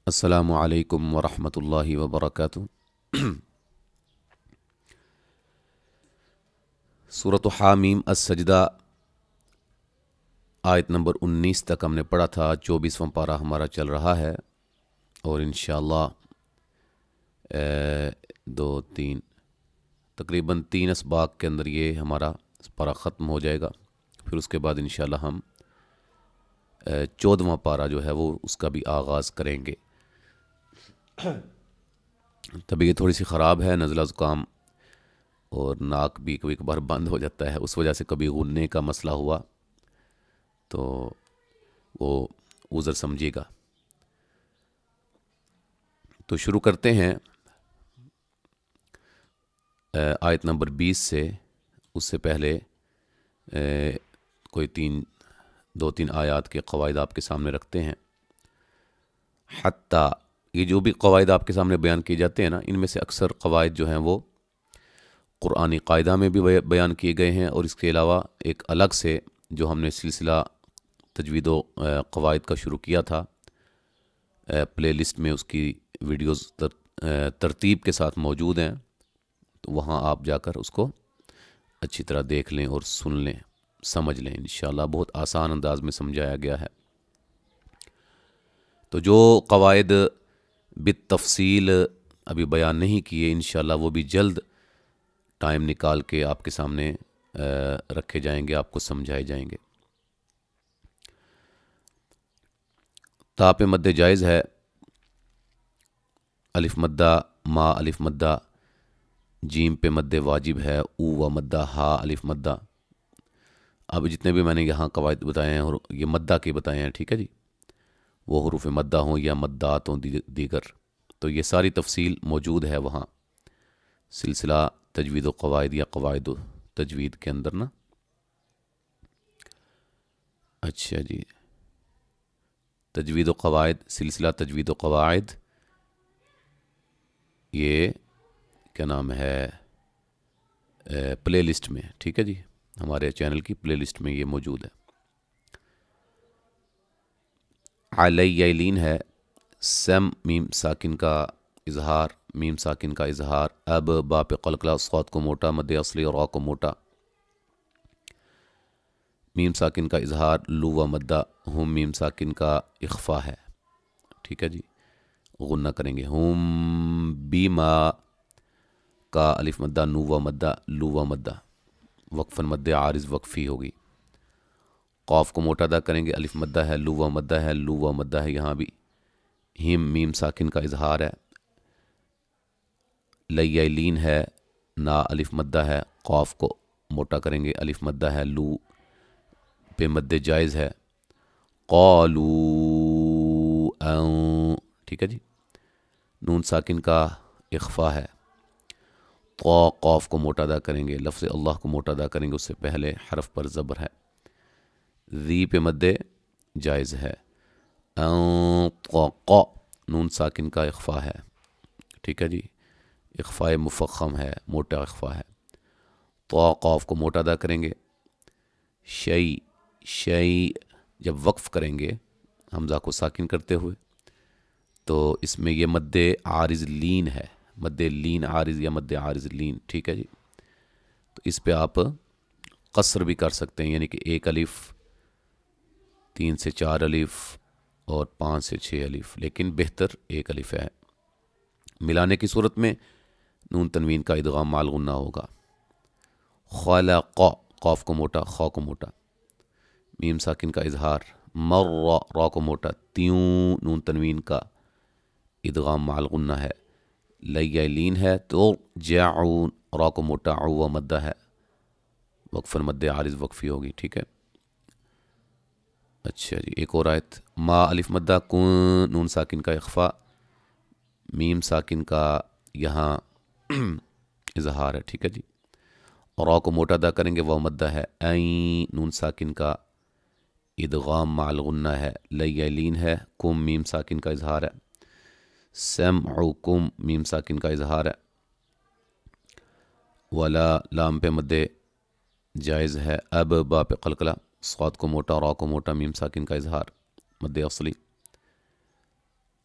السلام علیکم ورحمۃ اللہ وبرکاتہ۔ سورۃ حامیم السجدہ آیت نمبر 19 تک ہم نے پڑھا تھا۔ 24واں پارہ ہمارا چل رہا ہے اور انشاءاللہ تقریباً 3 اسباق کے اندر یہ ہمارا پارہ ختم ہو جائے گا۔ پھر اس کے بعد انشاءاللہ ہم 14واں پارہ جو ہے وہ اس کا بھی آغاز کریں گے۔ طبیعت تھوڑی سی خراب ہے، نزلہ زکام اور ناک بھی کبھی کبھار بند ہو جاتا ہے، اس وجہ سے کبھی غننے کا مسئلہ ہوا تو وہ عذر سمجھیے گا۔ تو شروع کرتے ہیں آیت نمبر 20 سے۔ اس سے پہلے کوئی 2-3 آیات کے قواعد آپ کے سامنے رکھتے ہیں۔ حتیٰ یہ جو بھی قواعد آپ کے سامنے بیان کیے جاتے ہیں نا، ان میں سے اکثر قواعد جو ہیں وہ قرآنی قاعدہ میں بھی بیان کیے گئے ہیں، اور اس کے علاوہ ایک الگ سے جو ہم نے سلسلہ تجوید و قواعد کا شروع کیا تھا، پلے لسٹ میں اس کی ویڈیوز ترتیب کے ساتھ موجود ہیں، تو وہاں آپ جا کر اس کو اچھی طرح دیکھ لیں اور سن لیں، سمجھ لیں۔ انشاءاللہ بہت آسان انداز میں سمجھایا گیا ہے۔ تو جو قواعد بالتفصیل ابھی بیان نہیں کیے، انشاءاللہ وہ بھی جلد ٹائم نکال کے آپ کے سامنے رکھے جائیں گے، آپ کو سمجھائے جائیں گے۔ تا پہ مد جائز ہے، الف مدہ ما الف مدہ، جیم پہ مد واجب ہے، او و مدہ ہا الف مدہ۔ اب جتنے بھی میں نے یہاں قواعد بتائے ہیں اور یہ مدہ کے بتائے ہیں، ٹھیک ہے جی، وہ حروف مدہ ہوں یا مدات ہوں دیگر، تو یہ ساری تفصیل موجود ہے وہاں سلسلہ تجوید و قواعد یا قواعد و تجوید کے اندر نا۔ اچھا جی، تجوید و قواعد، سلسلہ تجوید و قواعد، یہ کیا نام ہے، پلے لسٹ میں، ٹھیک ہے جی، ہمارے چینل کی پلے لسٹ میں یہ موجود ہے۔ علیین ہے، سم میم ساکن کا اظہار، میم ساکن کا اظہار، اب با پہ قلقلہ، صاد کو موٹا، مد اصلی اور را کو موٹا، میم ساکن کا اظہار، لو و مدہ، ہم میم ساکن کا اخفا ہے، ٹھیک ہے جی، غنہ کریں گے۔ ہم بیما کا الف مدہ، نو و مدہ، لو و مدہ، وقفاً مد عارض وقفی ہوگی۔ قاف کو موٹا ادا کریں گے، الف مدہ ہے، لو و مدہ ہے، لو و مدہ ہے، یہاں بھی ہم میم ساکن کا اظہار ہے۔ لیلین ہے، نا الف مدہ ہے، قاف کو موٹا کریں گے، الف مدہ ہے، لو پہ مد جائز ہے۔ قالو ان، ٹھیک ہے جی، نون ساکن کا اخفا ہے۔ طا، قاف کو موٹا ادا کریں گے، لفظ اللہ کو موٹا ادا کریں گے، اس سے پہلے حرف پر زبر ہے۔ ذی پہ مد جائز ہے۔ قا، نون ساکن کا اخفا ہے، ٹھیک ہے جی، اخفاء مفخم ہے، موٹا اخفا ہے۔ طا، قاف کو موٹا ادا کریں گے۔ شیء، شیء جب وقف کریں گے حمزہ کو ساکن کرتے ہوئے تو اس میں یہ مد عارض لین ہے، مد لین عارض یا مد عارض لین، ٹھیک ہے جی، تو اس پہ آپ قصر بھی کر سکتے ہیں، یعنی کہ 1 الف، 3 سے 4 الف اور 5 سے 6 الف، لیکن بہتر 1 الف ہے۔ ملانے کی صورت میں نون تنوین کا ادغام مع الغنہ ہوگا۔ خلق، قاف کو موٹا، خا کو موٹا، میم ساکن کا اظہار، مر، را کو موٹا، تیوں، نون تنوین کا ادغام مع الغنہ ہے۔ لیلین ہے تو جعون، را کو موٹا، عو مدہ ہے، وقفاً مد عارض وقفی ہوگی، ٹھیک ہے۔ اچھا جی، ایک اور آیت، ما الف مدہ، کن، نون ساکن کا اخفا، میم ساکن کا یہاں اظہار ہے، ٹھیک ہے جی، اور را کو موٹا ادا کریں گے، وہ مدہ ہے۔ این، نون ساکن کا ادغام مع الغنہ ہے۔ لیلین ہے، کم، میم ساکن کا اظہار ہے۔ سمعکم، میم ساکن کا اظہار ہے۔ ولا، لام پہ مد جائز ہے۔ اب، با پہ قلقلہ، صاد کو موٹا، را کو موٹا، میم ساکن کا اظہار، مد اصلی۔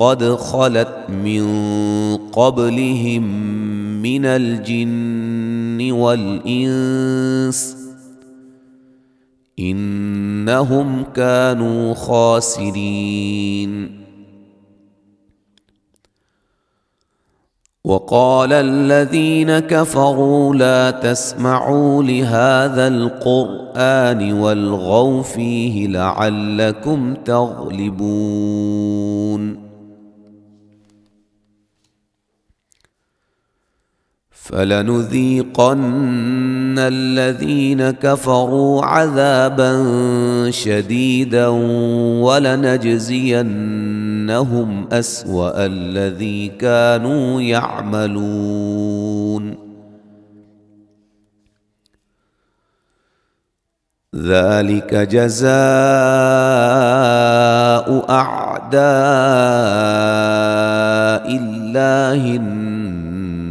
قد خلت من قبلهم من الجن والإنس إنهم كانوا خاسرين. وقال الذين كفروا لا تسمعوا لهذا القرآن والغوا فيه لعلكم تغلبون. فلنذيقن الذين كفروا عذابا شديدا ولنجزينهم أسوأ الذي كانوا يعملون. ذلك جزاء أعداء الله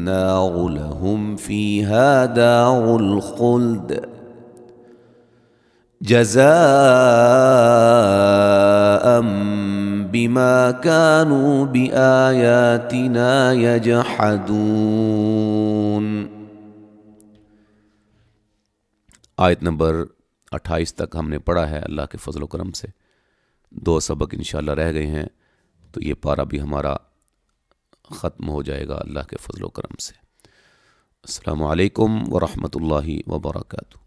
النار لهم فيها دار الخلد جزاء بما كانوا بآياتنا يجحدون۔ آیت نمبر 28 تک ہم نے پڑھا ہے اللہ کے فضل و کرم سے، 2 سبق انشاءاللہ رہ گئے ہیں، تو یہ پارہ بھی ہمارا ختم ہو جائے گا اللہ کے فضل و کرم سے۔ السلام علیکم ورحمۃ اللہ وبرکاتہ۔